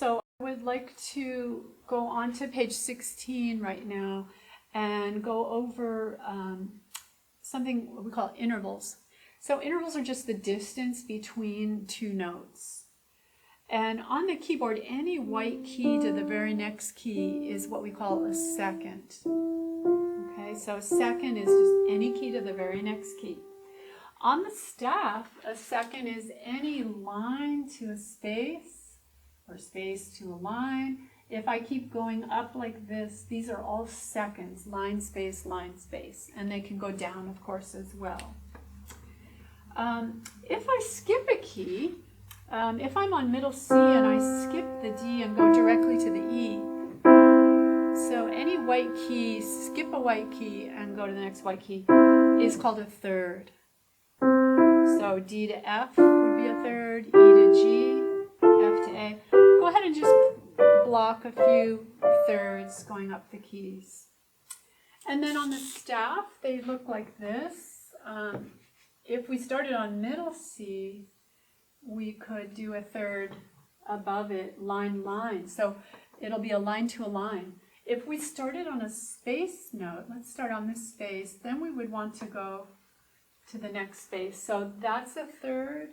So I would like to go on to page 16 right now and go over something we call intervals. So intervals are just the distance between two notes. And on the keyboard, any white key to the very next key is what we call a second. Okay, so a second is just any key to the very next key. On the staff, a second is any line to a space or space to a line. If I keep going up like this, these are all seconds, line, space, and they can go down, of course, as well. If I skip a key, if I'm on middle C and I skip the D and go directly to the E, so any white key, skip a white key and go to the next white key, is called a third. So D to F would be a third, E to G, F to A. Go ahead and just block a few thirds going up the keys. And then on the staff, they look like this. If we started on middle C, we could do a third above it, line, line. So it'll be a line to a line. If we started on a space note, let's start on this space, then we would want to go to the next space. So that's a third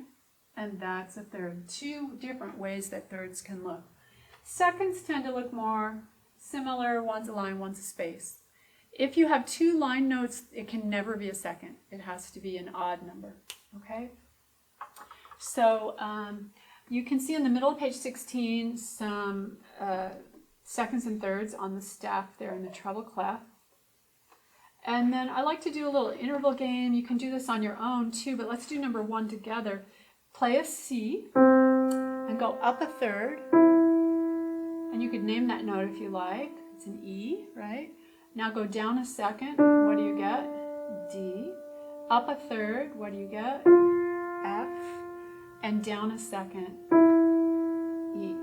and that's a third. Two different ways that thirds can look. Seconds tend to look more similar. One's a line, one's a space. If you have two line notes, it can never be a second. It has to be an odd number, okay? So you can see in the middle of page 16 some seconds and thirds on the staff there in the treble clef. And then I like to do a little interval game. You can do this on your own too, but let's do number 1 together. Play a C and go up a third. And you could name that note if you like. It's an E, right? Now go down a second. What do you get? D. Up a third. What do you get? F. And down a second. E.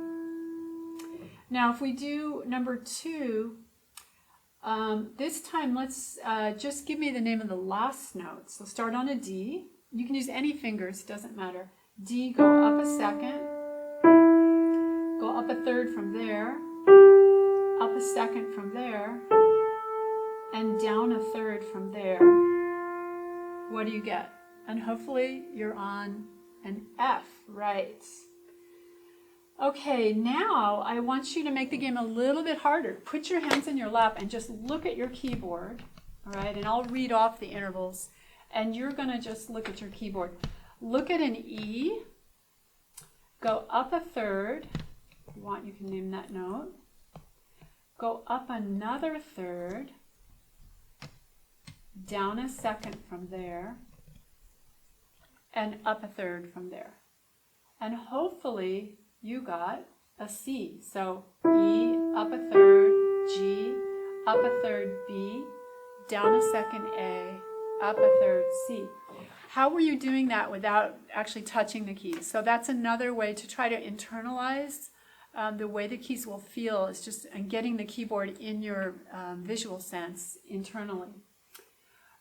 Now if we do number 2, this time let's just give me the name of the last note. So start on a D. You can use any fingers, doesn't matter. D, go up a second. Go up a third from there. Up a second from there. And down a third from there. What do you get? And hopefully you're on an F, right? Okay, now I want you to make the game a little bit harder. Put your hands in your lap and just look at your keyboard, all right? And I'll read off the intervals, and you're going to just look at your keyboard. Look at an E, go up a third. If you want, you can name that note. Go up another third, down a second from there, and up a third from there. And hopefully you got a C. So E, up a third, G, up a third, B, down a second, A, up a third, C. How were you doing that without actually touching the keys? So that's another way to try to internalize the way the keys will feel, is just getting the keyboard in your visual sense internally.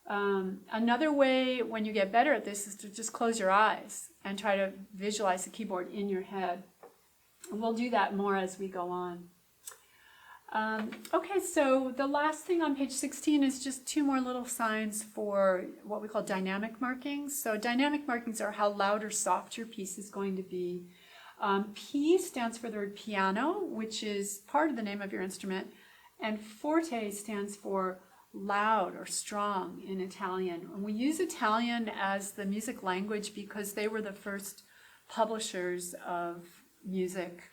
Another way when you get better at this is to just close your eyes and try to visualize the keyboard in your head. We'll do that more as we go on. Okay, so the last thing on page 16 is just 2 more little signs for what we call dynamic markings. So dynamic markings are how loud or soft your piece is going to be. P stands for the word piano, which is part of the name of your instrument, and forte stands for loud or strong in Italian. And we use Italian as the music language because they were the first publishers of music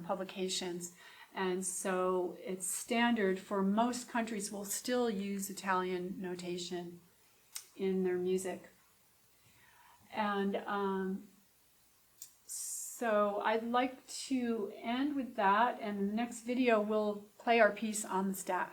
publications, and so it's standard for most countries will still use Italian notation in their music. And so I'd like to end with that, and in the next video we'll play our piece on the staff.